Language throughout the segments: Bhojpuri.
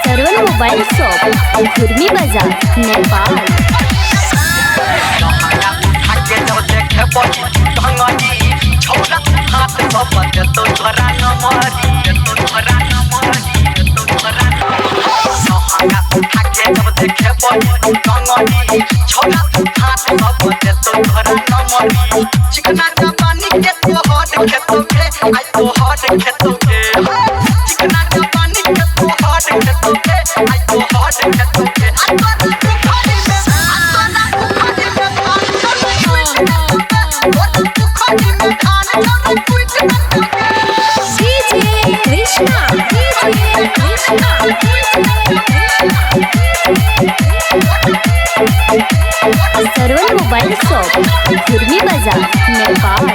सरवन मोबाइल शॉप खुरमी बाजार नेपाल। चिकना पानी के तो हट खेतोगे आई तो हट खेतोगे चिकना पानी के तो हट खेतोगे आई तो हट खेतोगे सरवन मोबाइल शॉप खुरमी बाजार नेपाल।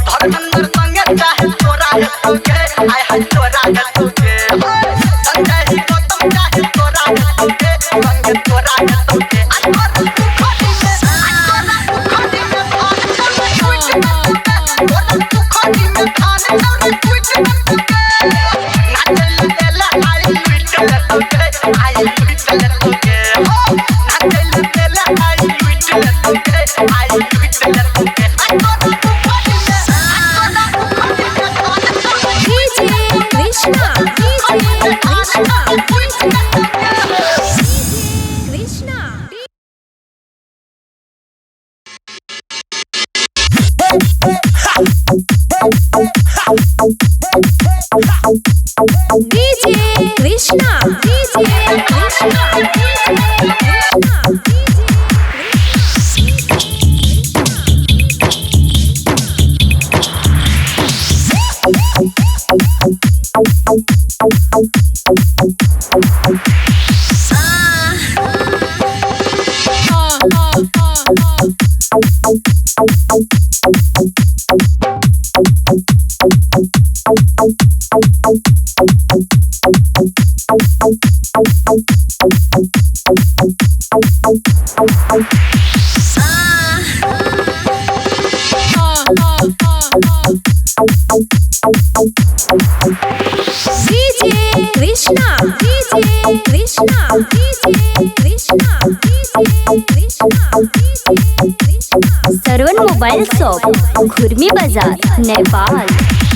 धर्मेंद्र संगे चाहे तोरा हेतोगे आय हाय तोरा हेतोगे संजय गौतम चाहे तोरा हेतोगे संगे तोरा हेतोगे डीजे कृष्णा सरवन मोबाइल शॉप खुरमी बाजार नेपाल।